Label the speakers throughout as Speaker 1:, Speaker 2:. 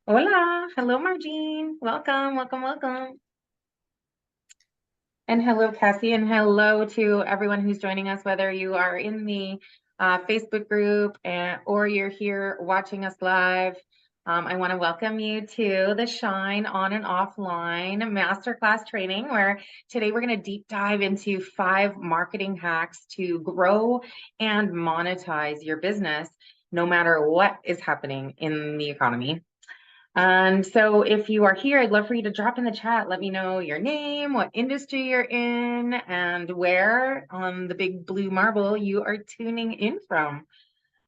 Speaker 1: Hola, hello, Margine. Welcome, welcome, welcome. And hello, Cassie, and hello to everyone who's joining us, whether you are in the Facebook group or you're here watching us live. I want to welcome you to the S.H.I.N.E on and offline masterclass training, where today we're going to deep dive into 5 marketing hacks to grow and monetize your business, no matter what is happening in the economy. And so if you are here, I'd love for you to drop in the chat. Let me know your name, what industry you're in, and where on the big blue marble you are tuning in from.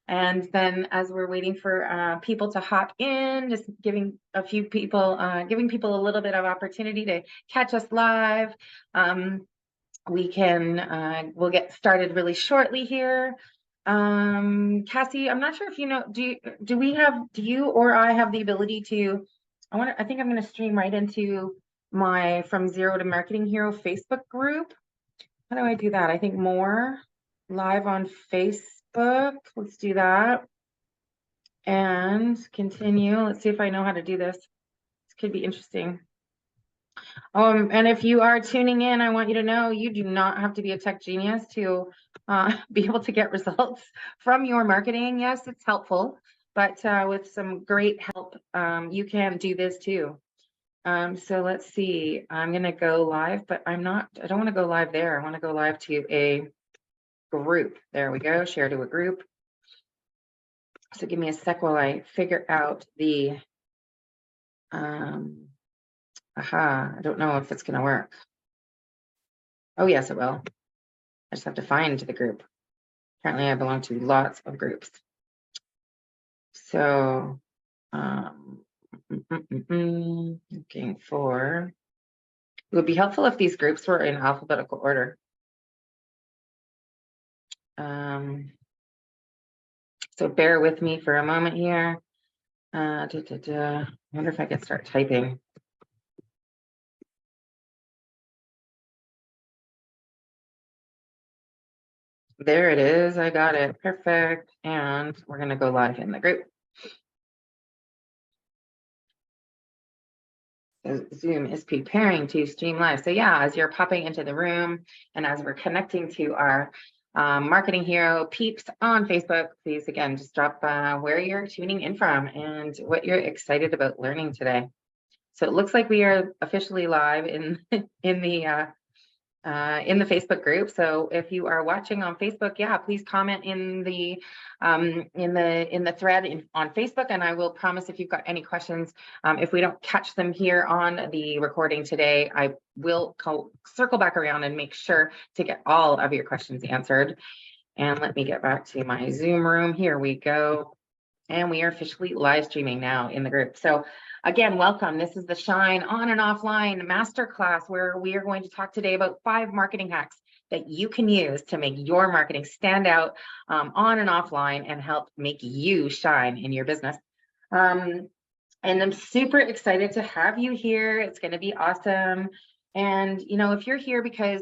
Speaker 1: And then as we're waiting for people to hop in, just giving people a little bit of opportunity to catch us live. We'll get started really shortly here. Cassie, I'm not sure if you know, do you or I have the ability to, I think I'm going to stream right into my From Zero to Marketing Hero Facebook group. How do I do that? I think more live on Facebook. Let's do that and continue. Let's see if I know how to do this. This could be interesting. And if you are tuning in, I want you to know you do not have to be a tech genius to be able to get results from your marketing. Yes, it's helpful, but with some great help, you can do this too. So let's see, I'm going to go live, but I don't want to go live there. I want to go live to a group. There we go, share to a group. So give me a sec while I figure out the, I don't know if it's going to work. Oh, yes, it will. I just have to find the group. Apparently I belong to lots of groups. So, looking for, it would be helpful if these groups were in alphabetical order. So bear with me for a moment here. I wonder if I could start typing. There it is. I got it. Perfect. And we're going to go live in the group. So Zoom is preparing to stream live. So yeah, as you're popping into the room and as we're connecting to our Marketing Hero peeps on Facebook, please again, just drop where you're tuning in from and what you're excited about learning today. So it looks like we are officially live in in the Facebook group. So if you are watching on Facebook, yeah, please comment in the thread on Facebook, and I will promise if you've got any questions, if we don't catch them here on the recording today, I will circle back around and make sure to get all of your questions answered. And let me get back to my Zoom room. Here we go. And we are officially live streaming now in the group. So again, welcome. This is the S.H.I.N.E on and offline masterclass, where we are going to talk today about 5 marketing hacks that you can use to make your marketing stand out on and offline and help make you shine in your business. And I'm super excited to have you here. It's going to be awesome. And, you know, if you're here because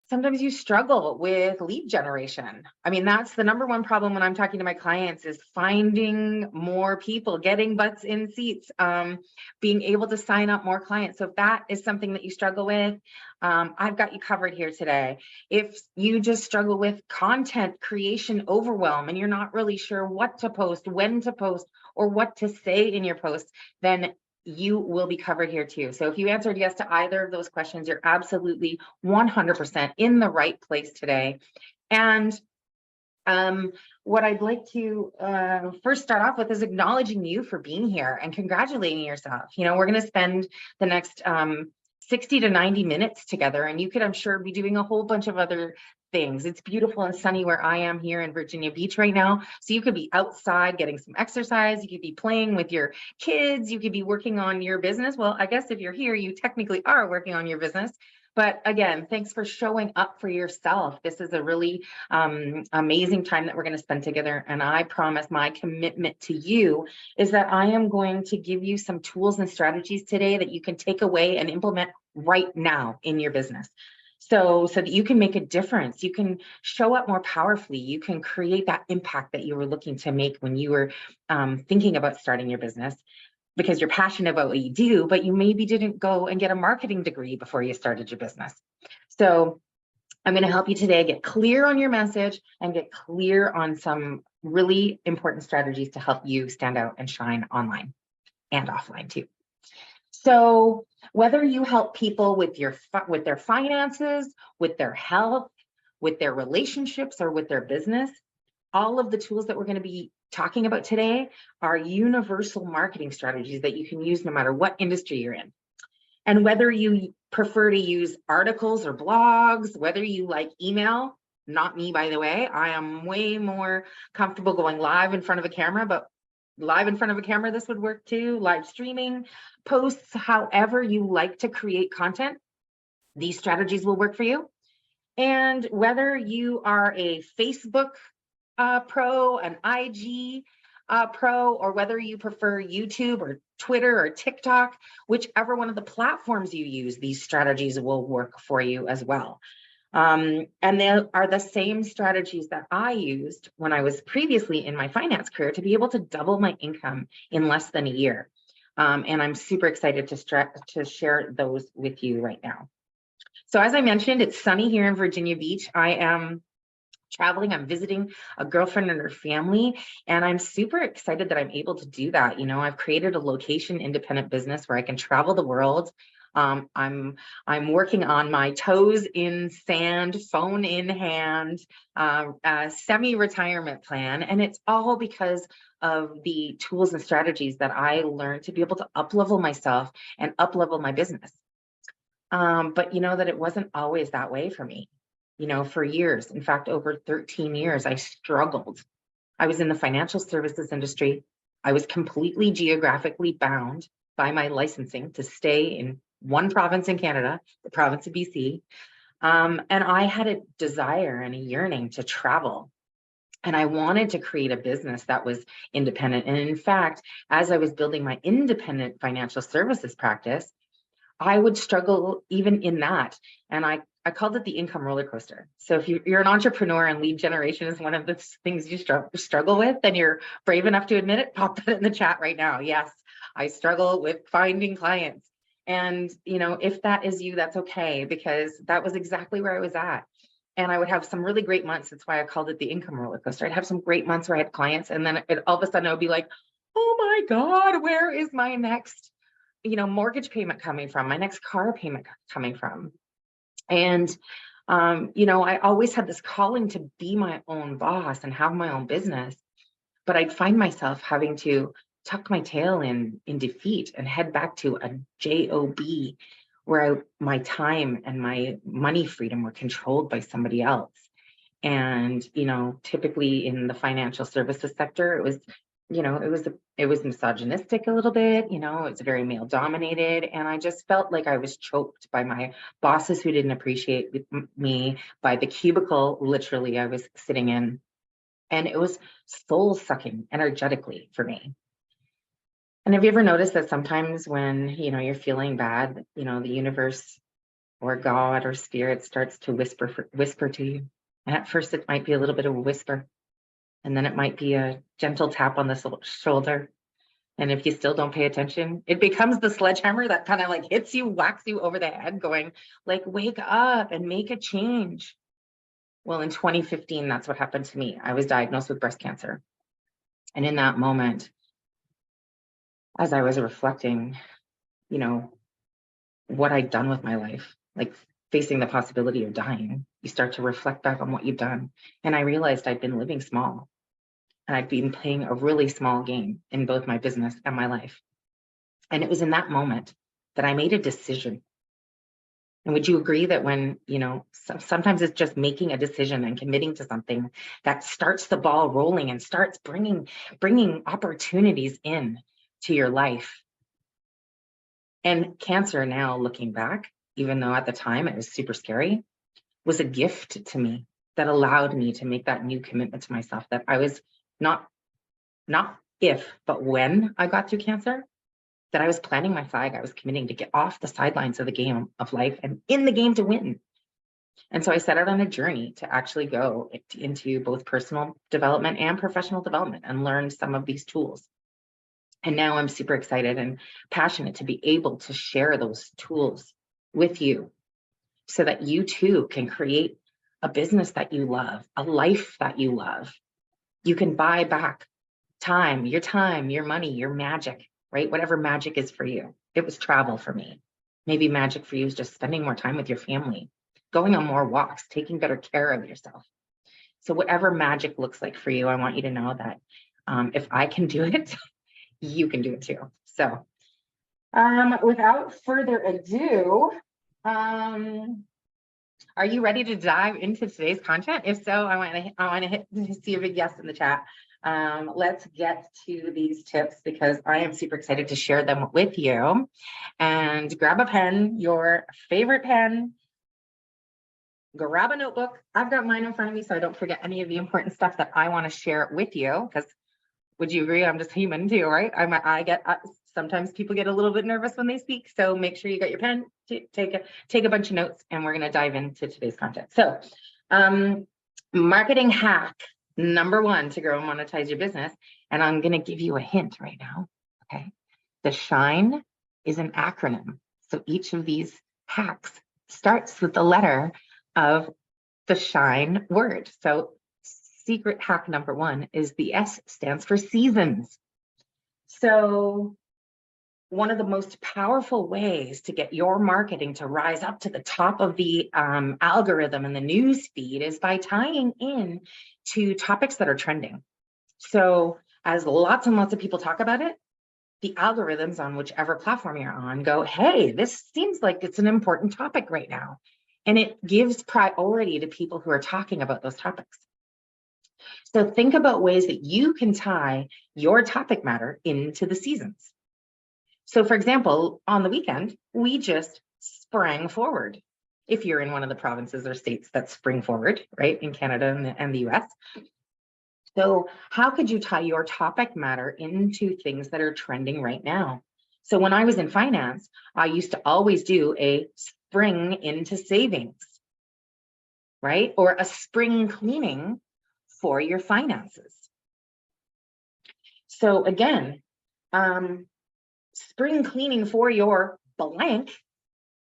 Speaker 1: sometimes you struggle with lead generation. I mean, that's the #1 problem when I'm talking to my clients is finding more people, getting butts in seats, being able to sign up more clients. So if that is something that you struggle with, I've got you covered here today. If you just struggle with content creation overwhelm and you're not really sure what to post, when to post, or what to say in your post, then you will be covered here too. So if you answered yes to either of those questions, you're absolutely 100% in the right place today. And what I'd like to first start off with is acknowledging you for being here and congratulating yourself. You know, we're going to spend the next 60 to 90 minutes together, and you could, I'm sure, be doing a whole bunch of other things. It's beautiful and sunny where I am here in Virginia Beach right now. So you could be outside getting some exercise. You could be playing with your kids. You could be working on your business. Well, I guess if you're here, you technically are working on your business. But again, thanks for showing up for yourself. This is a really amazing time that we're going to spend together. And I promise my commitment to you is that I am going to give you some tools and strategies today that you can take away and implement right now in your business. So that you can make a difference, you can show up more powerfully, you can create that impact that you were looking to make when you were thinking about starting your business. because you're passionate about what you do, but you maybe didn't go and get a marketing degree before you started your business. So I'm going to help you today get clear on your message and get clear on some really important strategies to help you stand out and shine online and offline too. So whether you help people with their finances, with their health, with their relationships, or with their business, all of the tools that we're going to be talking about today are universal marketing strategies that you can use no matter what industry you're in. And whether you prefer to use articles or blogs, whether you like email, not me, by the way, I am way more comfortable going live in front of a camera, but live in front of a camera, this would work too. Live streaming, posts, however you like to create content, these strategies will work for you. And whether you are a Facebook pro, an IG pro, or whether you prefer YouTube or Twitter or TikTok, whichever one of the platforms you use, these strategies will work for you as well. And they are the same strategies that I used when I was previously in my finance career to be able to double my income in less than a year. And I'm super excited to share those with you right now. So as I mentioned, it's sunny here in Virginia Beach. I am traveling, I'm visiting a girlfriend and her family, and I'm super excited that I'm able to do that. You know, I've created a location independent business where I can travel the world. I'm working on my toes in sand, phone in hand, semi-retirement plan, and it's all because of the tools and strategies that I learned to be able to up-level myself and up-level my business. But you know that it wasn't always that way for me. You know, for years, in fact, over 13 years, I struggled. I was in the financial services industry. I was completely geographically bound by my licensing to stay in one province in Canada, the province of BC. And I had a desire and a yearning to travel. And I wanted to create a business that was independent. And in fact, as I was building my independent financial services practice, I would struggle even in that. And I called it the income roller coaster. So if you're an entrepreneur and lead generation is one of the things you struggle with, then you're brave enough to admit it, pop that in the chat right now. Yes, I struggle with finding clients. And you know, if that is you, that's okay, because that was exactly where I was at. And I would have some really great months. That's why I called it the income roller coaster. I'd have some great months where I had clients, and then all of a sudden I would be like, oh my God, where is my next, you know, mortgage payment coming from, my next car payment coming from? And, you know, I always had this calling to be my own boss and have my own business, but I'd find myself having to tuck my tail in defeat and head back to a job where my time and my money freedom were controlled by somebody else. And, you know, typically in the financial services sector, it was, you know, it was misogynistic a little bit, you know, it's very male dominated. And I just felt like I was choked by my bosses who didn't appreciate me, by the cubicle, literally, I was sitting in. And it was soul sucking energetically for me. And have you ever noticed that sometimes when, you know, you're feeling bad, you know, the universe or God or spirit starts to whisper to you? And at first it might be a little bit of a whisper, and then it might be a gentle tap on the shoulder. And if you still don't pay attention, it becomes the sledgehammer that kind of like hits you, whacks you over the head, going like, wake up and make a change. Well, in 2015, that's what happened to me. I was diagnosed with breast cancer. And in that moment, as I was reflecting, you know, what I'd done with my life, like facing the possibility of dying, you start to reflect back on what you've done. And I realized I'd been living small, and I'd been playing a really small game in both my business and my life. And it was in that moment that I made a decision. And would you agree that when, you know, sometimes it's just making a decision and committing to something that starts the ball rolling and starts bringing opportunities in to your life. And cancer, now looking back, even though at the time it was super scary, was a gift to me that allowed me to make that new commitment to myself, that I was not if, but when I got through cancer, that I was planting my flag. I was committing to get off the sidelines of the game of life and in the game to win. And so I set out on a journey to actually go into both personal development and professional development and learn some of these tools. And now I'm super excited and passionate to be able to share those tools with you so that you too can create a business that you love, a life that you love. You can buy back time, your money, your magic, right? Whatever magic is for you. It was travel for me. Maybe magic for you is just spending more time with your family, going on more walks, taking better care of yourself. So whatever magic looks like for you, I want you to know that if I can do it, you can do it too. So without further ado, are you ready to dive into today's content? If so, I want to see a big yes in the chat. Let's get to these tips because I am super excited to share them with you. And grab a pen, your favorite pen, grab a notebook. I've got mine in front of me so I don't forget any of the important stuff that I want to share with you, because would you agree? I'm just human too, right? Sometimes people get a little bit nervous when they speak. So make sure you got your pen, take a bunch of notes, and we're going to dive into today's content. So marketing hack number 1 to grow and monetize your business. And I'm going to give you a hint right now. Okay. The S.H.I.N.E is an acronym. So each of these hacks starts with the letter of the S.H.I.N.E word. So secret hack number 1 is the S stands for seasons. So one of the most powerful ways to get your marketing to rise up to the top of the algorithm and the news feed is by tying in to topics that are trending. So as lots and lots of people talk about it, the algorithms on whichever platform you're on go, hey, this seems like it's an important topic right now. And it gives priority to people who are talking about those topics. So think about ways that you can tie your topic matter into the seasons. So for example, on the weekend, we just sprang forward. If you're in one of the provinces or states that spring forward, right, in Canada and the US. So how could you tie your topic matter into things that are trending right now? So when I was in finance, I used to always do a spring into savings, right? Or a spring cleaning for your finances. So again, spring cleaning for your blank,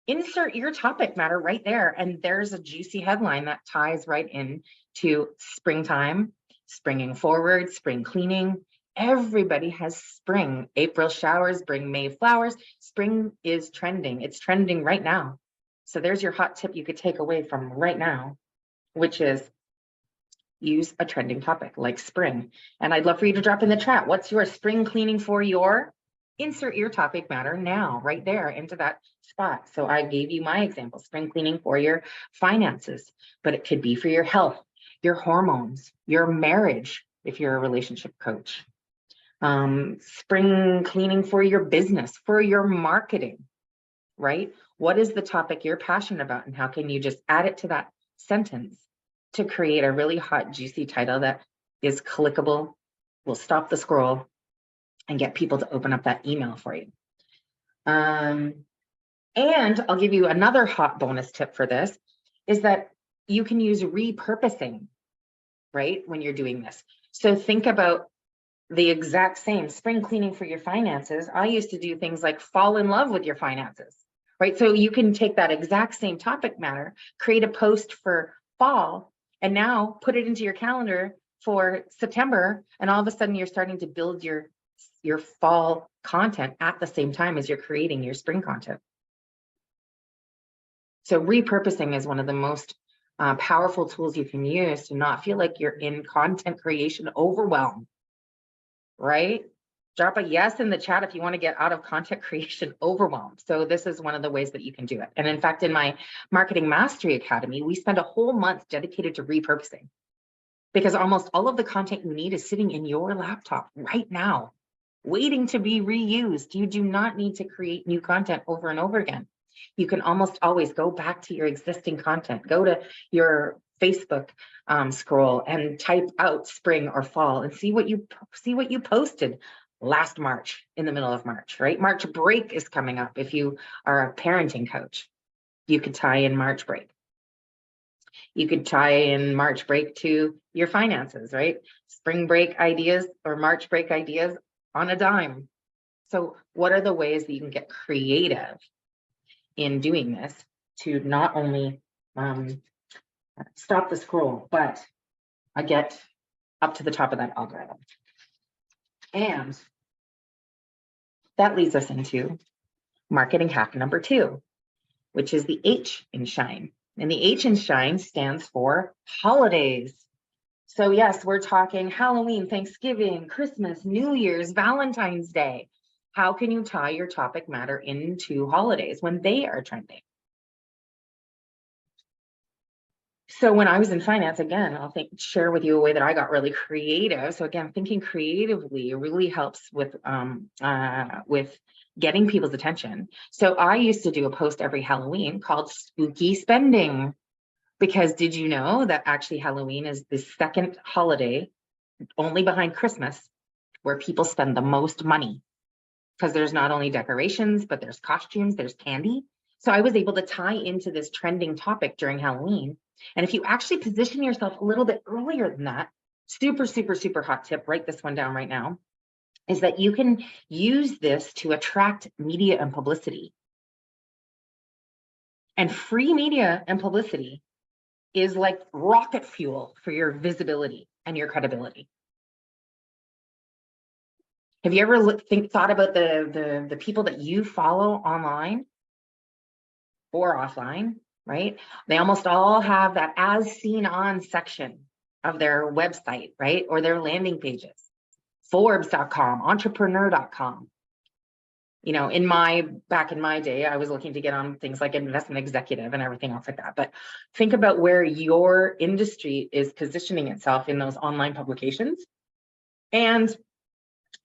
Speaker 1: insert your topic matter right there. And there's a juicy headline that ties right in to springtime, springing forward, spring cleaning. Everybody has spring. April showers bring May flowers. Spring is trending. It's trending right now. So there's your hot tip you could take away from right now, which is use a trending topic like spring. And I'd love for you to drop in the chat. What's your spring cleaning for your? Insert your topic matter now, right there into that spot. So I gave you my example, spring cleaning for your finances, but it could be for your health, your hormones, your marriage, if you're a relationship coach. Spring cleaning for your business, for your marketing, right? What is the topic you're passionate about and how can you just add it to that sentence to create a really hot, juicy title that is clickable, will stop the scroll, and get people to open up that email for you. And I'll give you another hot bonus tip for this, is that you can use repurposing, right, when you're doing this. So think about the exact same spring cleaning for your finances. I used to do things like fall in love with your finances, right? So you can take that exact same topic matter, create a post for fall, and now put it into your calendar for September, and all of a sudden you're starting to build your fall content at the same time as you're creating your spring content. So repurposing is one of the most powerful tools you can use to not feel like you're in content creation overwhelm, right? Drop a yes in the chat if you want to get out of content creation overwhelmed. So this is one of the ways that you can do it. And in fact, in my Marketing Mastery Academy, we spend a whole month dedicated to repurposing, because almost all of the content you need is sitting in your laptop right now, waiting to be reused. You do not need to create new content over and over again. You can almost always go back to your existing content, go to your Facebook scroll and type out spring or fall and see what you posted last March, in the middle of March, right? March break is coming up. If you are a parenting coach, you could tie in March break. You could tie in March break to your finances, right? Spring break ideas or March break ideas on a dime, So what are the ways that you can get creative in doing this to not only stop the scroll, but get up to the top of that algorithm? And that leads us into marketing hack number 2, which is the H in S.H.I.N.E. And the H in S.H.I.N.E stands for holidays. So yes, we're talking Halloween, Thanksgiving, Christmas, New Year's, Valentine's Day. How can you tie your topic matter into holidays when they are trending? So when I was in finance, again, I'll share with you a way that I got really creative. So again, thinking creatively really helps with getting people's attention. So I used to do a post every Halloween called Spooky Spending, because did you know that actually Halloween is the second holiday, only behind Christmas, where people spend the most money? Because there's not only decorations, but there's costumes, there's candy. So I was able to tie into this trending topic during Halloween. And if you actually position yourself a little bit earlier than that, super, super, super hot tip, write this one down right now, is that you can use this to attract media and publicity. And free media and publicity is like rocket fuel for your visibility and your credibility. Have you ever thought about the people that you follow online or offline, right? They almost all have that as seen on section of their website, right? Or their landing pages, Forbes.com, entrepreneur.com. You know, back in my day, I was looking to get on things like investment executive and everything else like that. But think about where your industry is positioning itself in those online publications, and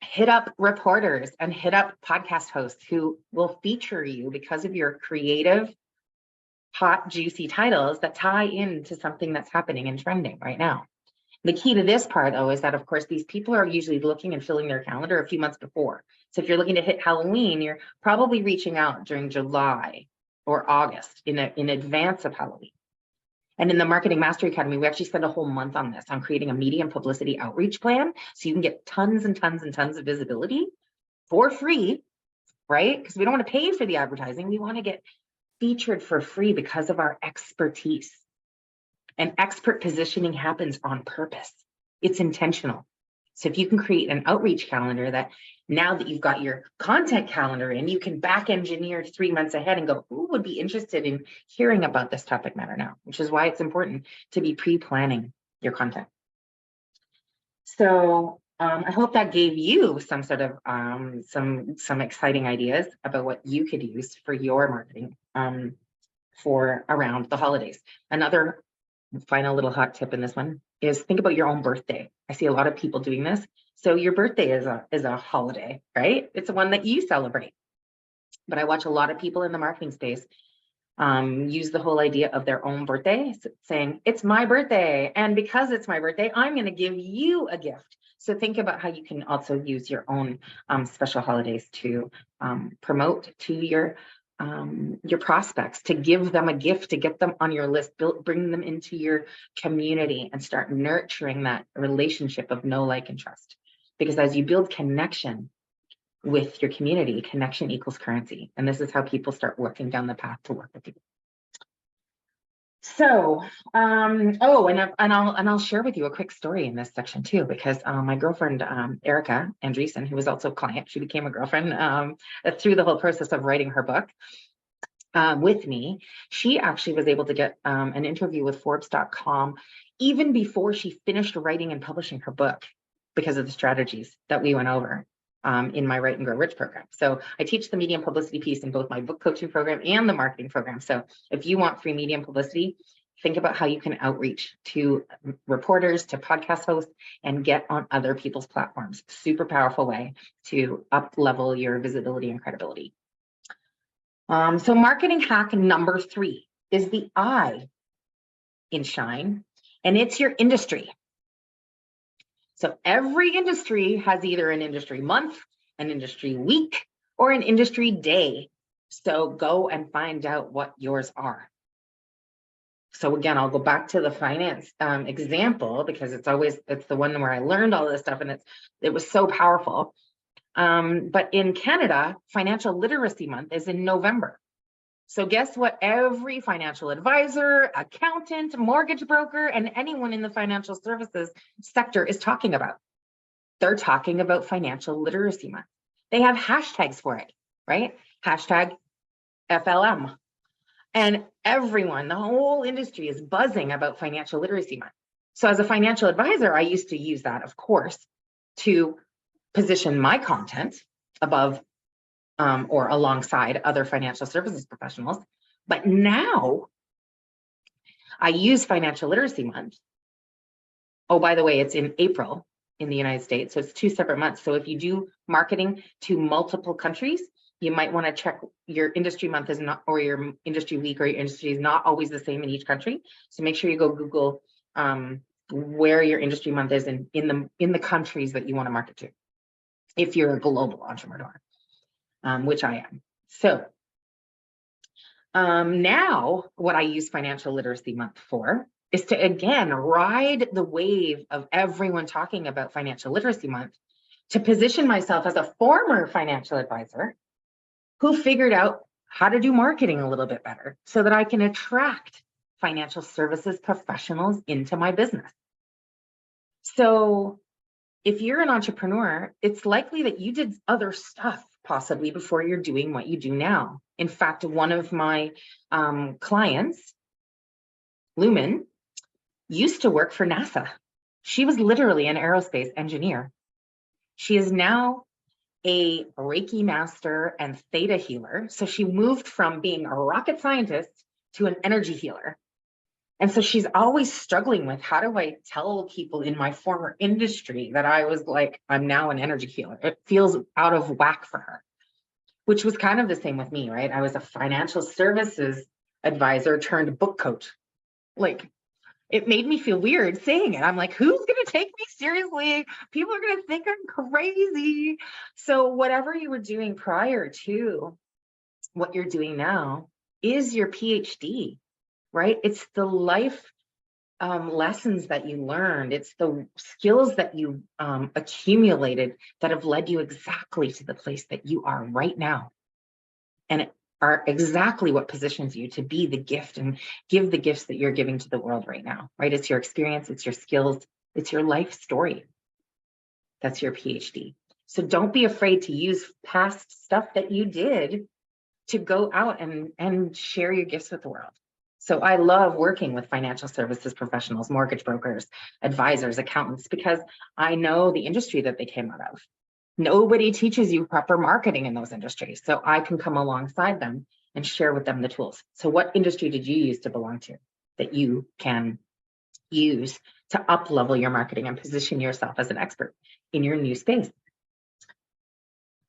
Speaker 1: hit up reporters and hit up podcast hosts who will feature you because of your creative, hot, juicy titles that tie into something that's happening and trending right now. The key to this part, though, is that, of course, these people are usually looking and filling their calendar a few months before. So if you're looking to hit Halloween, you're probably reaching out during July or August in advance of Halloween. And in the Marketing Mastery Academy, we actually spend a whole month on this, on creating a media and publicity outreach plan, so you can get tons and tons and tons of visibility for free, right? Because we don't want to pay for the advertising. We want to get featured for free because of our expertise. And expert positioning happens on purpose. It's intentional. So if you can create an outreach calendar that now that you've got your content calendar in, you can back engineer 3 months ahead and go, who would be interested in hearing about this topic matter now? Which is why it's important to be pre-planning your content. So I hope that gave you some sort of some exciting ideas about what you could use for your marketing for around the holidays. Another final little hot tip in this one is think about your own birthday. I see a lot of people doing this. So your birthday is a holiday, right? It's the one that you celebrate. But I watch a lot of people in the marketing space use the whole idea of their own birthday, saying, it's my birthday. And because it's my birthday, I'm going to give you a gift. So think about how you can also use your own special holidays to promote to your prospects, to give them a gift, to get them on your list, bring them into your community and start nurturing that relationship of know, like, and trust. Because as you build connection with your community, connection equals currency. And this is how people start working down the path to work with you. So, and I'll share with you a quick story in this section too, because my girlfriend, Erica Andreessen, who was also a client, she became a girlfriend through the whole process of writing her book with me. She actually was able to get an interview with Forbes.com even before she finished writing and publishing her book, because of the strategies that we went over in my Write and Grow Rich program. So I teach the media and publicity piece in both my book coaching program and the marketing program. So if you want free media and publicity, think about how you can outreach to reporters, to podcast hosts, and get on other people's platforms. Super powerful way to up level your visibility and credibility. So marketing hack number 3 is the I in S.H.I.N.E, and it's your industry. So every industry has either an industry month, an industry week, or an industry day. So go and find out what yours are. So again, I'll go back to the finance example, because it's the one where I learned all this stuff, and it was so powerful. But in Canada, Financial Literacy Month is in November. So guess what every financial advisor, accountant, mortgage broker, and anyone in the financial services sector is talking about? They're talking about Financial Literacy Month. They have hashtags for it, right? Hashtag FLM. And everyone, the whole industry is buzzing about Financial Literacy Month. So as a financial advisor, I used to use that, of course, to position my content above or alongside other financial services professionals. But now I use Financial Literacy Month. Oh, by the way, it's in April in the United States. So it's 2 separate months. So if you do marketing to multiple countries, you might want to check your industry month is not, or your industry week or your industry is not always the same in each country. So make sure you go Google where your industry month is in the countries that you want to market to, if you're a global entrepreneur, which I am. So now what I use Financial Literacy Month for is to, again, ride the wave of everyone talking about Financial Literacy Month, to position myself as a former financial advisor who figured out how to do marketing a little bit better so that I can attract financial services professionals into my business. So if you're an entrepreneur, it's likely that you did other stuff possibly before you're doing what you do now. In fact, one of my clients, Lumen, used to work for NASA. She was literally an aerospace engineer. She is now a Reiki master and theta healer. So she moved from being a rocket scientist to an energy healer. And so she's always struggling with, how do I tell people in my former industry that I was like, I'm now an energy healer? It feels out of whack for her, which was kind of the same with me, right? I was a financial services advisor turned book coach. Like, it made me feel weird saying it. I'm like, who's going to take me seriously? People are going to think I'm crazy. So whatever you were doing prior to what you're doing now is your PhD, right? It's the life lessons that you learned. It's the skills that you accumulated that have led you exactly to the place that you are right now. And it are exactly what positions you to be the gift and give the gifts that you're giving to the world right now, right? It's your experience, it's your skills, it's your life story. That's your PhD. So don't be afraid to use past stuff that you did to go out and share your gifts with the world. So I love working with financial services professionals, mortgage brokers, advisors, accountants, because I know the industry that they came out of. Nobody teaches you proper marketing in those industries. So I can come alongside them and share with them the tools. So what industry did you use to belong to that you can use to up-level your marketing and position yourself as an expert in your new space?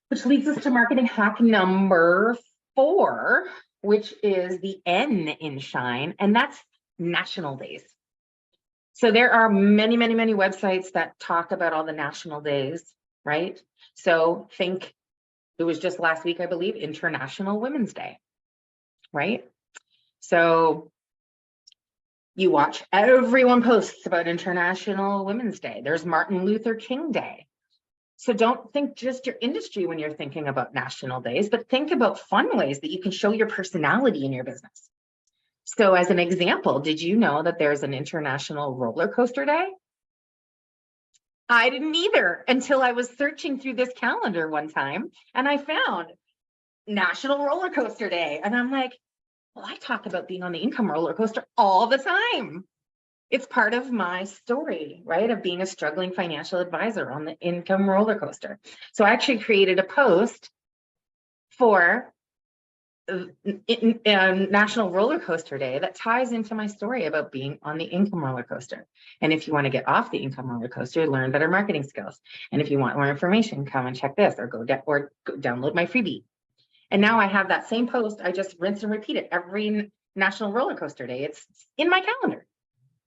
Speaker 1: Which leads us to marketing hack number 4, which is the N in S.H.I.N.E, and that's national days. So there are many, many, many websites that talk about all the national days, right? So think, it was just last week, I believe, International Women's Day, right? So you watch, everyone posts about International Women's Day. There's Martin Luther King Day. So don't think just your industry when you're thinking about national days, but think about fun ways that you can show your personality in your business. So as an example, did you know that there's an International Roller Coaster Day? I didn't either until I was searching through this calendar one time and I found National Roller Coaster Day. And I'm like, well, I talk about being on the income roller coaster all the time. It's part of my story, right, of being a struggling financial advisor on the income roller coaster. So I actually created a post for National Roller Coaster Day that ties into my story about being on the income roller coaster. And if you want to get off the income roller coaster, learn better marketing skills. And if you want more information, come and check this, or go download my freebie. And now I have that same post. I just rinse and repeat it every National Roller Coaster Day. It's in my calendar.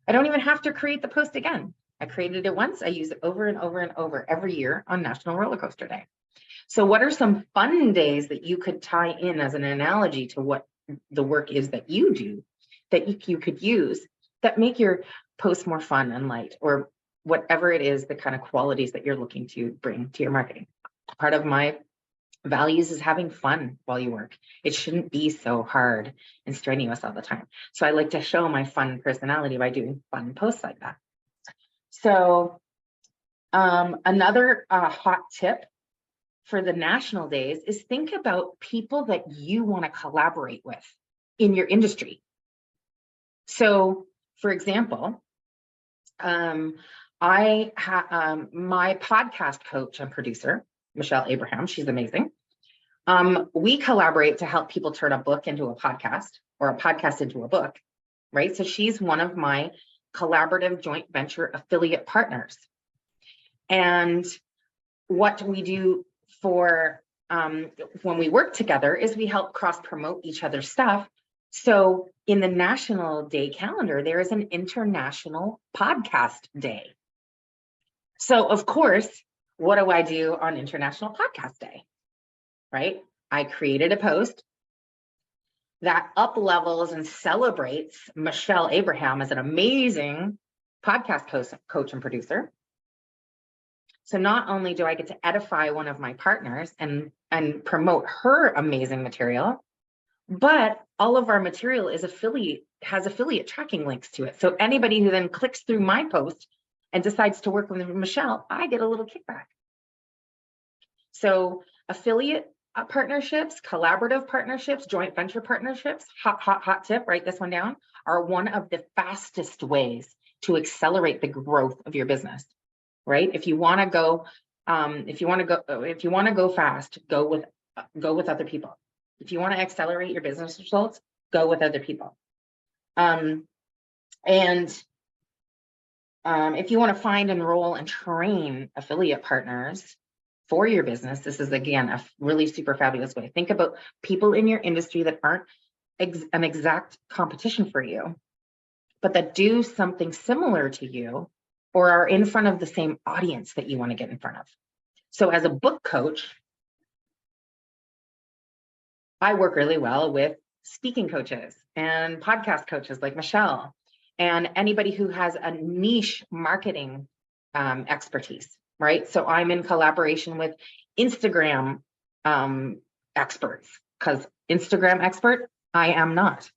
Speaker 1: I don't even have to create the post again. I created it once. I use it over and over and over every year on National Roller Coaster Day. So what are some fun days that you could tie in as an analogy to what the work is that you do that you could use that make your posts more fun and light, or whatever it is, the kind of qualities that you're looking to bring to your marketing? Part of my values is having fun while you work. It shouldn't be so hard and strenuous all the time. So I like to show my fun personality by doing fun posts like that. So another hot tip for the national days is think about people that you want to collaborate with in your industry. So for example, my podcast coach and producer, Michelle Abraham, she's amazing. We collaborate to help people turn a book into a podcast or a podcast into a book, right? So she's one of my collaborative joint venture affiliate partners. And what we do for when we work together is we help cross promote each other's stuff. So in the National Day calendar, there is an International Podcast Day. So of course, what do I do on International Podcast Day? Right? I created a post that up levels and celebrates Michelle Abraham as an amazing podcast coach and producer. So not only do I get to edify one of my partners and promote her amazing material, but all of our material is has affiliate tracking links to it. So anybody who then clicks through my post and decides to work with Michelle, I get a little kickback. So affiliate partnerships, collaborative partnerships, joint venture partnerships, hot tip, write this one down, are one of the fastest ways to accelerate the growth of your business, right? If you want to go, fast, go with other people. If you want to accelerate your business results, go with other people. If you want to find, enroll, and train affiliate partners for your business, this is, again, a really super fabulous way. Think about people in your industry that aren't an exact competition for you, but that do something similar to you or are in front of the same audience that you want to get in front of. So as a book coach, I work really well with speaking coaches and podcast coaches like Michelle and anybody who has a niche marketing expertise, right? So I'm in collaboration with Instagram experts, because Instagram expert, I am not.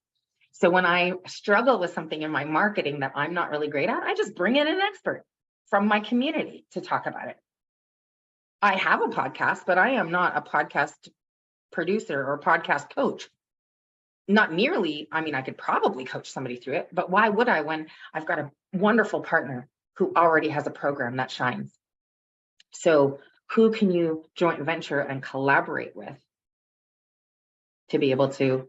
Speaker 1: So when I struggle with something in my marketing that I'm not really great at, I just bring in an expert from my community to talk about it. I have a podcast, but I am not a podcast producer or podcast coach. Not nearly. I mean, I could probably coach somebody through it, but why would I when I've got a wonderful partner who already has a program that shines? So who can you joint venture and collaborate with to be able to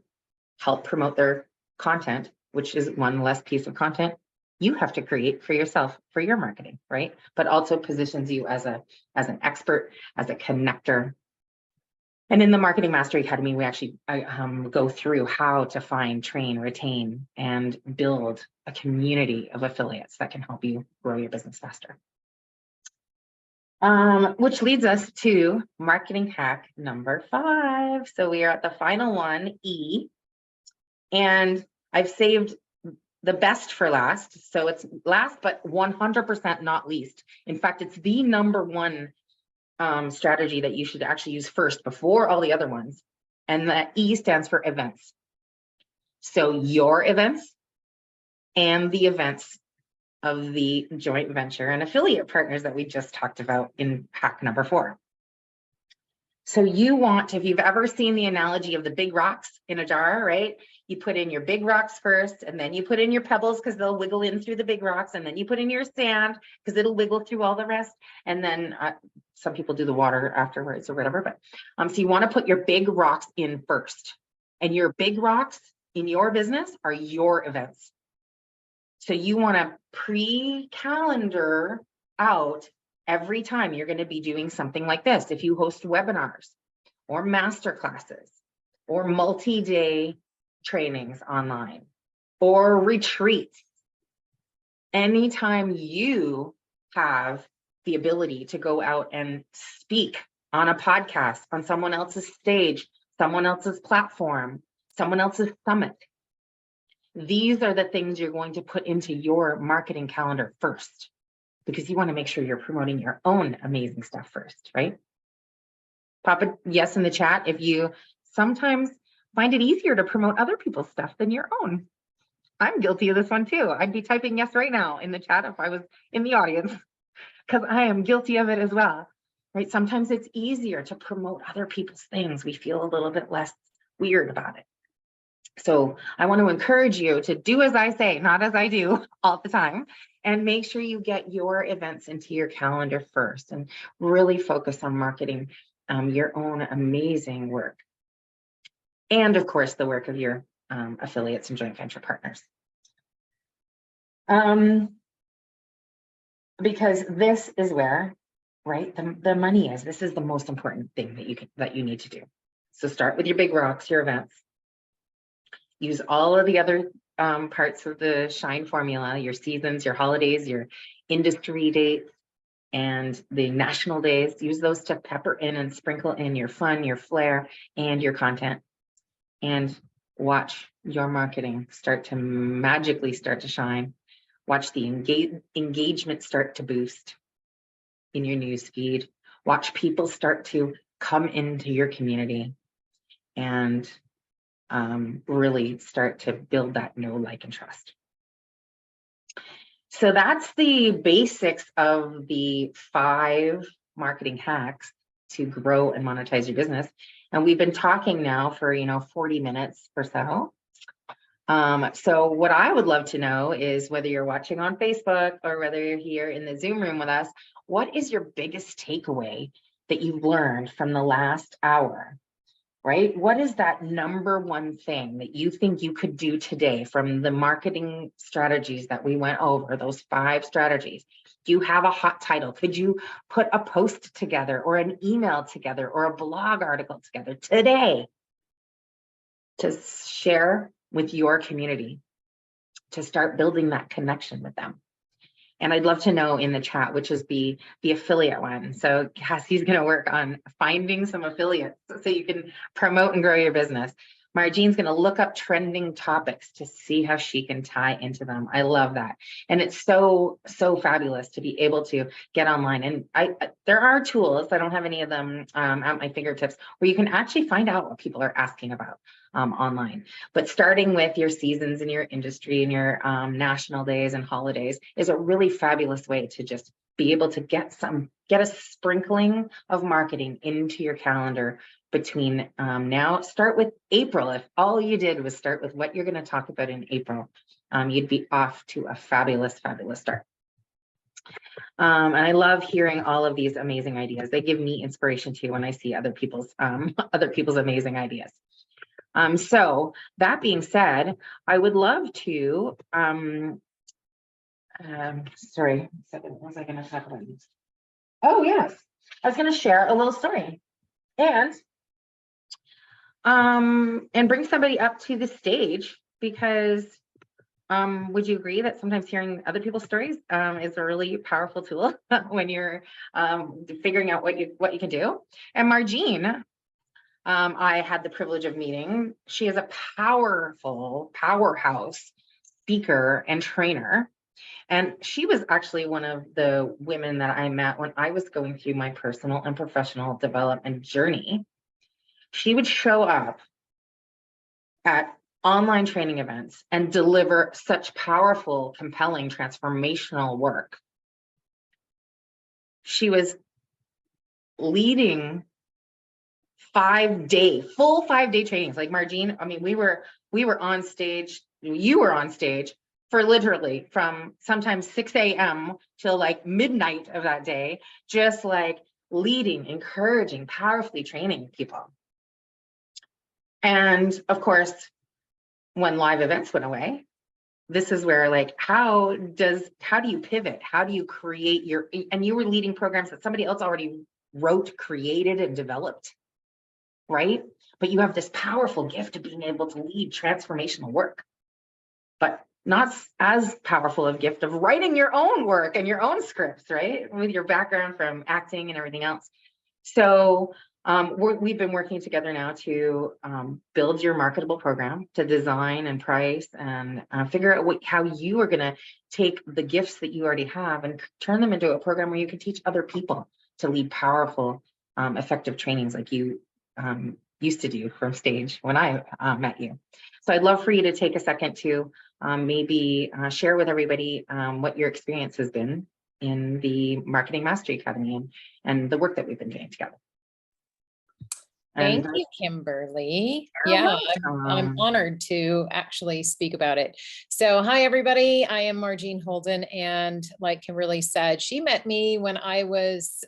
Speaker 1: help promote their content, which is one less piece of content you have to create for yourself, for your marketing, right? But also positions you as an expert, as a connector. And in the Marketing Mastery Academy, we actually go through how to find, train, retain, and build a community of affiliates that can help you grow your business faster. Which leads us to marketing hack number 5. So we are at the final one, E. And I've saved the best for last. So it's last, but 100% not least. In fact, it's the number one strategy that you should actually use first before all the other ones. And that E stands for events. So your events and the events of the joint venture and affiliate partners that we just talked about in hack number 4. So you want, if you've ever seen the analogy of the big rocks in a jar, right? You put in your big rocks first, and then you put in your pebbles because they'll wiggle in through the big rocks, and then you put in your sand because it'll wiggle through all the rest. And then some people do the water afterwards or whatever. But so you want to put your big rocks in first, and your big rocks in your business are your events. So you want to pre-calendar out every time you're going to be doing something like this. If you host webinars or master classes or multi-day trainings online or retreats, anytime you have the ability to go out and speak on a podcast, on someone else's stage, someone else's platform, someone else's summit, these are the things you're going to put into your marketing calendar first, because you want to make sure you're promoting your own amazing stuff first, right? Pop a yes in the chat if you sometimes find it easier to promote other people's stuff than your own. I'm guilty of this one too. I'd be typing yes right now in the chat if I was in the audience, because I am guilty of it as well, right? Sometimes it's easier to promote other people's things. We feel a little bit less weird about it. So I want to encourage you to do as I say, not as I do all the time, and make sure you get your events into your calendar first and really focus on marketing your own amazing work. And of course, the work of your affiliates and joint venture partners. Because this is where, right, the money is. This is the most important thing that you need to do. So start with your big rocks, your events. Use all of the other parts of the S.H.I.N.E formula, your seasons, your holidays, your industry dates, and the national days. Use those to pepper in and sprinkle in your fun, your flair, and your content. And watch your marketing magically start to shine. Watch the engagement start to boost in your news feed. Watch people start to come into your community and really start to build that know, like, and trust. So that's the basics of the 5 marketing hacks to grow and monetize your business. And we've been talking now for 40 minutes or so. So what I would love to know is, whether you're watching on Facebook or whether you're here in the Zoom room with us, what is your biggest takeaway that you've learned from the last hour, right? What is that number one thing that you think you could do today from the marketing strategies that we went over, those 5 strategies? Do you have a hot title? Could you put a post together or an email together or a blog article together today to share with your community, to start building that connection with them? And I'd love to know in the chat, which is the affiliate one. So Cassie's going to work on finding some affiliates so you can promote and grow your business. Marjean's going to look up trending topics to see how she can tie into them. I love that. And it's so fabulous to be able to get online. And there are tools, I don't have any of them at my fingertips, where you can actually find out what people are asking about online. But starting with your seasons and your industry and your national days and holidays is a really fabulous way to just be able to get a sprinkling of marketing into your calendar between now. Start with April. If all you did was start with what you're going to talk about in April, you'd be off to a fabulous start. And I love hearing all of these amazing ideas. They give me inspiration too when I see other people's amazing ideas. So that being said, I would love to, sorry, what was I going to talk about? Oh yes, I was going to share a little story and bring somebody up to the stage, because would you agree that sometimes hearing other people's stories is a really powerful tool when you're figuring out what you can do? And Marjean, I had the privilege of meeting. She is a powerhouse speaker and trainer. And she was actually one of the women that I met when I was going through my personal and professional development journey. She would show up at online training events and deliver such powerful, compelling, transformational work. She was leading full 5-day trainings. Like Marjean, I mean, we were on stage, you were on stage for literally from sometimes 6 a.m. till like midnight of that day, just like leading, encouraging, powerfully training people. And of course, when live events went away, this is where, like, how do you pivot? How do you create and you were leading programs that somebody else already wrote, created, and developed, right? But you have this powerful gift of being able to lead transformational work, but not as powerful a gift of writing your own work and your own scripts, right? With your background from acting and everything else. So we've been working together now to build your marketable program, to design and price and figure out how you are going to take the gifts that you already have and turn them into a program where you can teach other people to lead powerful, effective trainings like you used to do from stage when I met you. So I'd love for you to take a second to maybe share with everybody what your experience has been in the Marketing Mastery Academy and the work that we've been doing together.
Speaker 2: Thank you, Kimberly. Yeah, I'm honored to actually speak about it. So hi, everybody. I am Margene Holden. And like Kimberly said, she met me when I was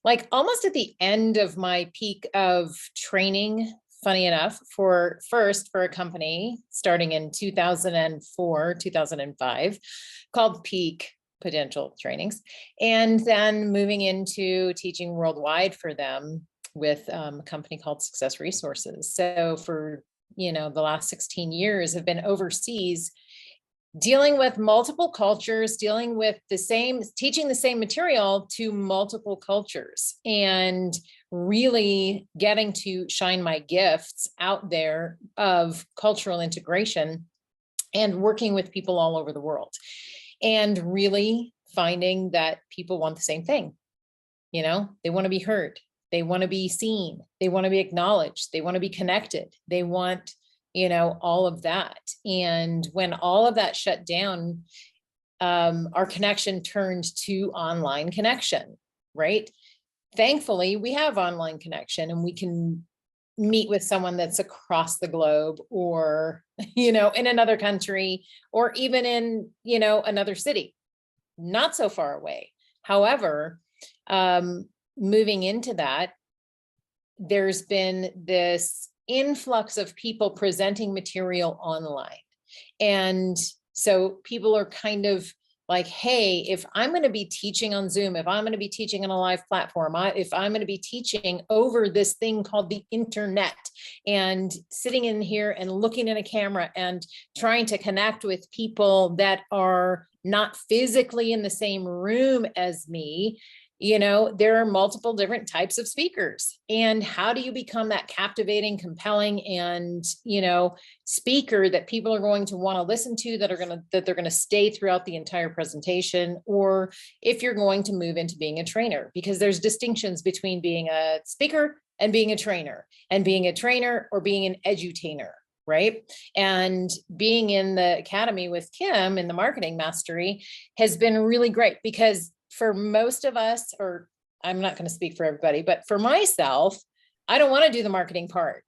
Speaker 2: like almost at the end of my peak of training, funny enough, for a company starting in 2004, 2005, called Peak Potential Trainings, and then moving into teaching worldwide for them with a company called Success Resources. So for, the last 16 years have been overseas, dealing with multiple cultures, dealing with teaching the same material to multiple cultures, and really getting to shine my gifts out there of cultural integration and working with people all over the world, and really finding that people want the same thing. They want to be heard. They want to be seen. They want to be acknowledged. They want to be connected. They want, all of that. And when all of that shut down, our connection turned to online connection, right? Thankfully, we have online connection and we can meet with someone that's across the globe, or, in another country, or even in, another city, not so far away. However, moving into that, there's been this influx of people presenting material online. And so people are kind of like, hey, if I'm going to be teaching on Zoom, if I'm going to be teaching on a live platform, if I'm going to be teaching over this thing called the internet, and sitting in here and looking in a camera and trying to connect with people that are not physically in the same room as me, there are multiple different types of speakers. And how do you become that captivating, compelling, and, speaker that people are going to want to listen to, that they're going to stay throughout the entire presentation, or if you're going to move into being a trainer, because there's distinctions between being a speaker and being a trainer, or being an edutainer, right? And being in the academy with Kim in the Marketing Mastery has been really great, because for most of us, or I'm not going to speak for everybody, but for myself, I don't want to do the marketing part.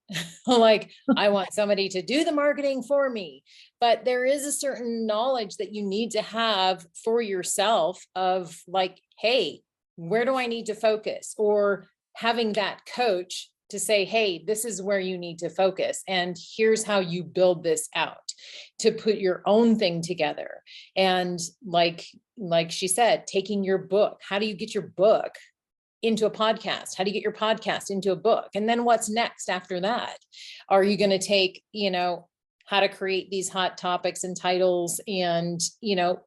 Speaker 2: Like, I want somebody to do the marketing for me. But there is a certain knowledge that you need to have for yourself of like, hey, where do I need to focus? Or having that coach to say, hey, this is where you need to focus. And here's how you build this out to put your own thing together. And like she said, taking your book, how do you get your book into a podcast? How do you get your podcast into a book? And then what's next after that? Are you going to take, how to create these hot topics and titles and,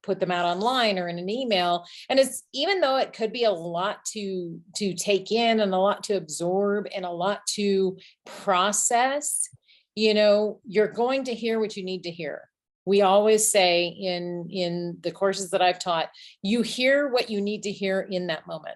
Speaker 2: put them out online or in an email? And it's, even though it could be a lot to take in and a lot to absorb and a lot to process, you're going to hear what you need to hear. We always say in the courses that I've taught, you hear what you need to hear in that moment.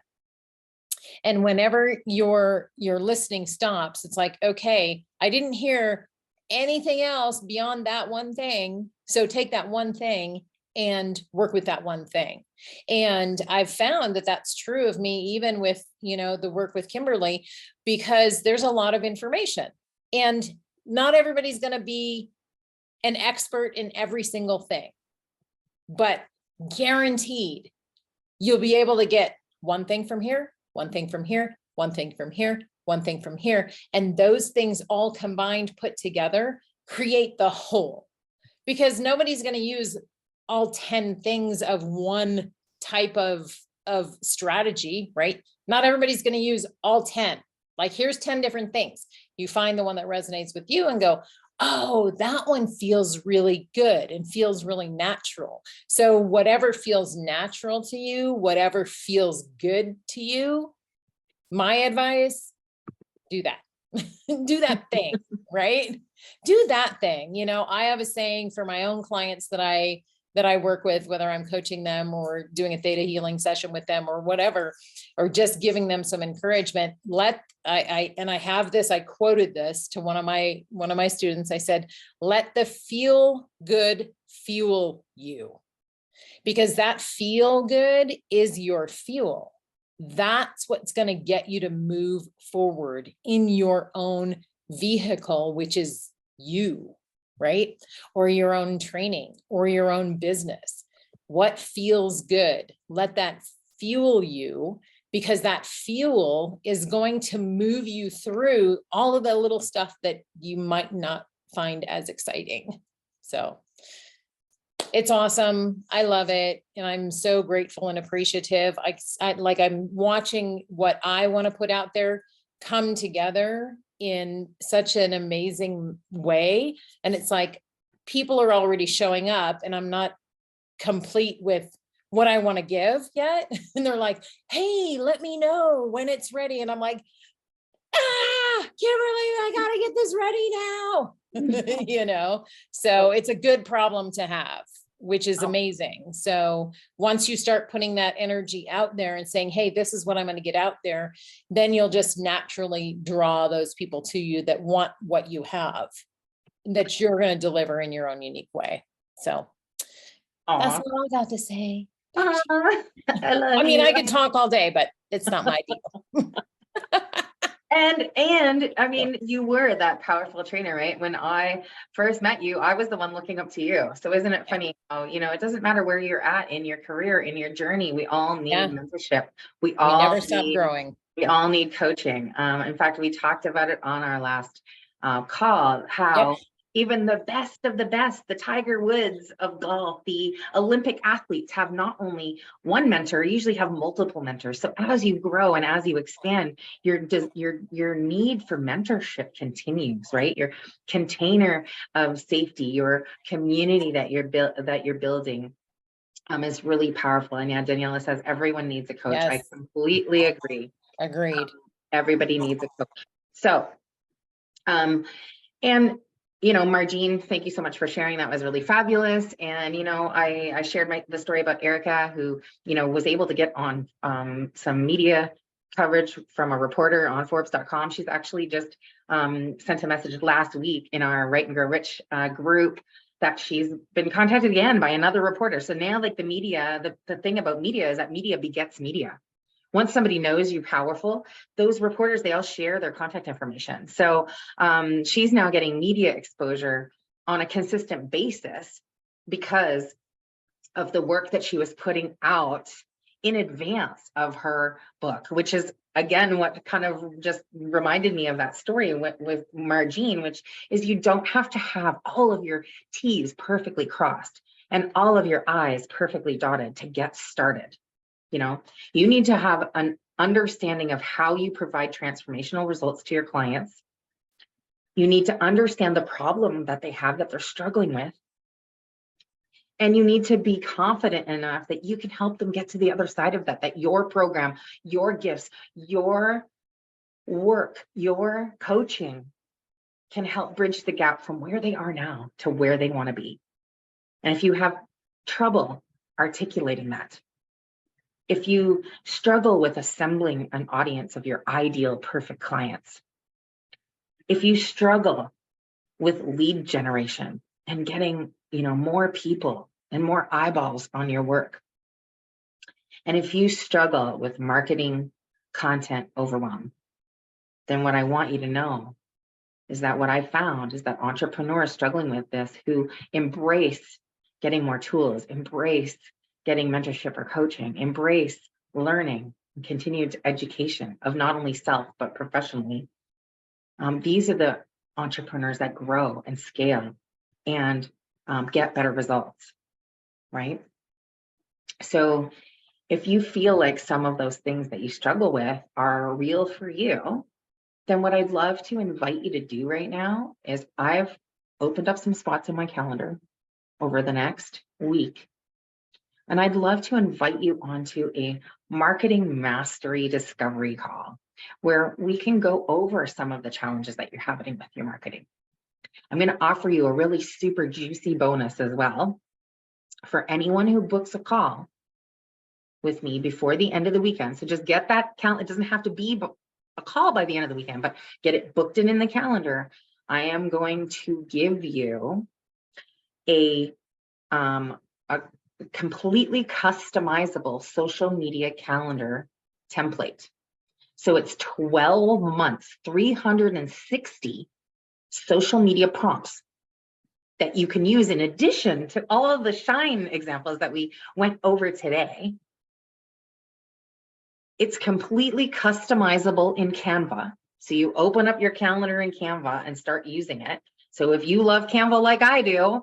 Speaker 2: And whenever your listening stops, it's like, okay, I didn't hear anything else beyond that one thing. So take that one thing and work with that one thing. And I've found that that's true of me, even with, the work with Kimberly, because there's a lot of information and not everybody's going to be an expert in every single thing, but guaranteed you'll be able to get one thing from here, one thing from here, one thing from here, one thing from here. And those things all combined, put together, create the whole, because nobody's going to use all 10 things of one type of strategy, right? Not everybody's going to use all 10. Like, here's 10 different things. You find the one that resonates with you and go, oh, that one feels really good and feels really natural. So whatever feels natural to you, whatever feels good to you, my advice, do that. Do that thing, right? Do that thing. I have a saying for my own clients that I that I work with, whether I'm coaching them or doing a theta healing session with them or whatever, or just giving them some encouragement, I have this, I quoted this to one of my students. I said, let the feel good fuel you, because that feel good is your fuel. That's what's going to get you to move forward in your own vehicle, which is you, right? Or your own training or your own business. What feels good? Let that fuel you, because that fuel is going to move you through all of the little stuff that you might not find as exciting. So it's awesome. I love it. And I'm so grateful and appreciative. I'm watching what I want to put out there come together in such an amazing way. And it's like, people are already showing up and I'm not complete with what I want to give yet. And they're like, hey, let me know when it's ready. And I'm like, Kimberly, I gotta get this ready now. So it's a good problem to have, which is amazing. So once you start putting that energy out there and saying, hey, this is what I'm going to get out there, then you'll just naturally draw those people to you that want what you have, that you're going to deliver in your own unique way. So that's all I got to say. I mean, I could talk all day, but it's not my deal.
Speaker 1: And I mean, you were that powerful trainer, right? When I first met you, I was the one looking up to you. So isn't it funny how, it doesn't matter where you're at in your career, in your journey, we all need mentorship. We
Speaker 2: never stop growing.
Speaker 1: We all need coaching. In fact, we talked about it on our last call, how even the best of the best, the Tiger Woods of golf, the Olympic athletes have not only one mentor, usually have multiple mentors. So as you grow and as you expand, your need for mentorship continues, right? Your container of safety, your community that you're building is really powerful. And yeah, Daniela says everyone needs a coach.
Speaker 2: Yes.
Speaker 1: I completely agree.
Speaker 2: Agreed.
Speaker 1: Everybody needs a coach. So, Margine, thank you so much for sharing. That was really fabulous. And, I shared the story about Erica, who, was able to get on some media coverage from a reporter on Forbes.com. She's actually just sent a message last week in our Write and Grow Rich group that she's been contacted again by another reporter. So now, like the media, the thing about media is that media begets media. Once somebody knows you're powerful, those reporters, they all share their contact information. So she's now getting media exposure on a consistent basis because of the work that she was putting out in advance of her book, which is, again, what kind of just reminded me of that story with Margine, which is you don't have to have all of your T's perfectly crossed and all of your I's perfectly dotted to get started. You need to have an understanding of how you provide transformational results to your clients. You need to understand the problem that they have that they're struggling with. And you need to be confident enough that you can help them get to the other side of that your program, your gifts, your work, your coaching can help bridge the gap from where they are now to where they want to be. And if you have trouble articulating that, if you struggle with assembling an audience of your ideal perfect clients, if you struggle with lead generation and getting, more people and more eyeballs on your work, and if you struggle with marketing content overwhelm, then what I want you to know is that what I found is that entrepreneurs struggling with this who embrace getting more tools, embrace getting mentorship or coaching, embrace learning and continued education of not only self, but professionally. These are the entrepreneurs that grow and scale and get better results, right? So if you feel like some of those things that you struggle with are real for you, then what I'd love to invite you to do right now is I've opened up some spots in my calendar over the next week. And I'd love to invite you onto a marketing mastery discovery call where we can go over some of the challenges that you're having with your marketing. I'm going to offer you a really super juicy bonus as well. for anyone who books a call with me before the end of the weekend. So just get that calendar. It doesn't have to be a call by the end of the weekend, but get it booked in the calendar. I am going to give you a completely customizable social media calendar template. So it's 12 months, 360 social media prompts that you can use in addition to all of the S.H.I.N.E examples that we went over today. It's completely customizable in Canva. So you open up your calendar in Canva and start using it. So if you love Canva like I do,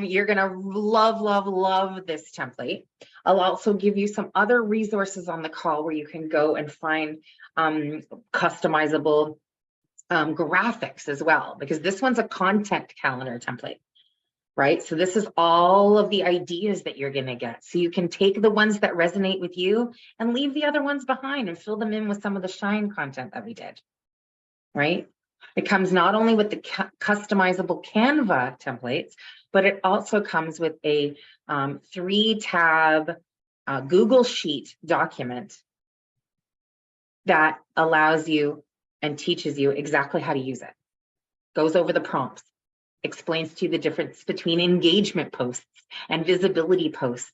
Speaker 1: you're gonna love this template. I'll also give you some other resources on the call where you can go and find customizable graphics as well, because this one's a content calendar template, right? So this is all of the ideas that you're gonna get. So you can take the ones that resonate with you and leave the other ones behind and fill them in with some of the S.H.I.N.E content that we did, right? It comes not only with the customizable Canva templates, but it also comes with a 3-tab Google Sheet document that allows you and teaches you exactly how to use it. Goes over the prompts, explains to you the difference between engagement posts and visibility posts,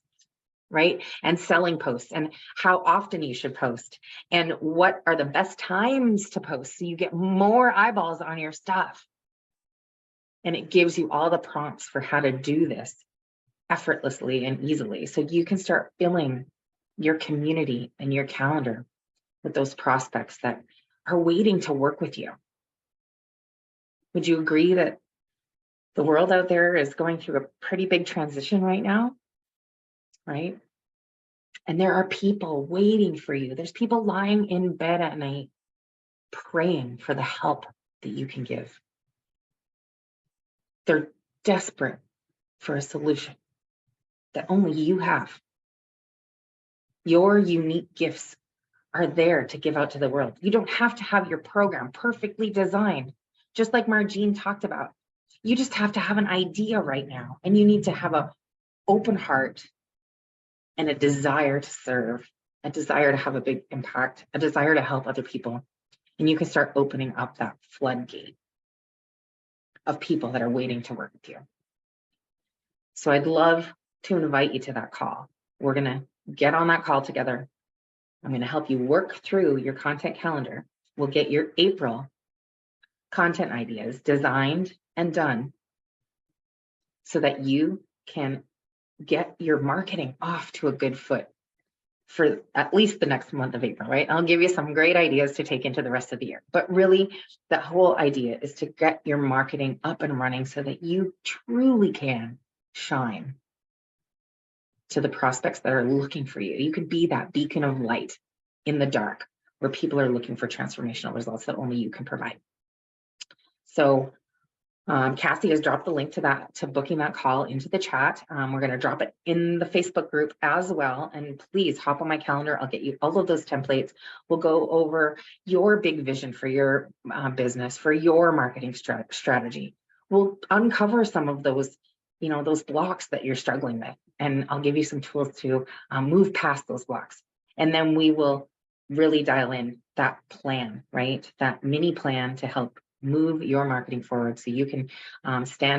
Speaker 1: right? And selling posts, and how often you should post, and what are the best times to post so you get more eyeballs on your stuff. And it gives you all the prompts for how to do this effortlessly and easily, so you can start filling your community and your calendar with those prospects that are waiting to work with you. Would you agree that the world out there is going through a pretty big transition right now, right? And there are people waiting for you. There's people lying in bed at night praying for the help that you can give. They're desperate for a solution that only you have. Your unique gifts are there to give out to the world. You don't have to have your program perfectly designed, just like Margine talked about. You just have to have an idea right now, and you need to have an open heart and a desire to serve, a desire to have a big impact, a desire to help other people. And you can start opening up that floodgate of people that are waiting to work with you. So I'd love to invite you to that call. We're gonna get on that call together. I'm gonna help you work through your content calendar. We'll get your April content ideas designed and done so that you can get your marketing off to a good foot for at least the next month of April, right? I'll give you some great ideas to take into the rest of the year. But really, the whole idea is to get your marketing up and running so that you truly can shine to the prospects that are looking for you. You could be that beacon of light in the dark where people are looking for transformational results that only you can provide. So Cassie has dropped the link to booking that call into the chat. We're going to drop it in the Facebook group as well. And please hop on my calendar. I'll get you all of those templates. We'll go over your big vision for your business, for your marketing strategy. We'll uncover some of those, those blocks that you're struggling with. And I'll give you some tools to move past those blocks. And then we will really dial in that plan, right? That mini plan to help move your marketing forward so you can stand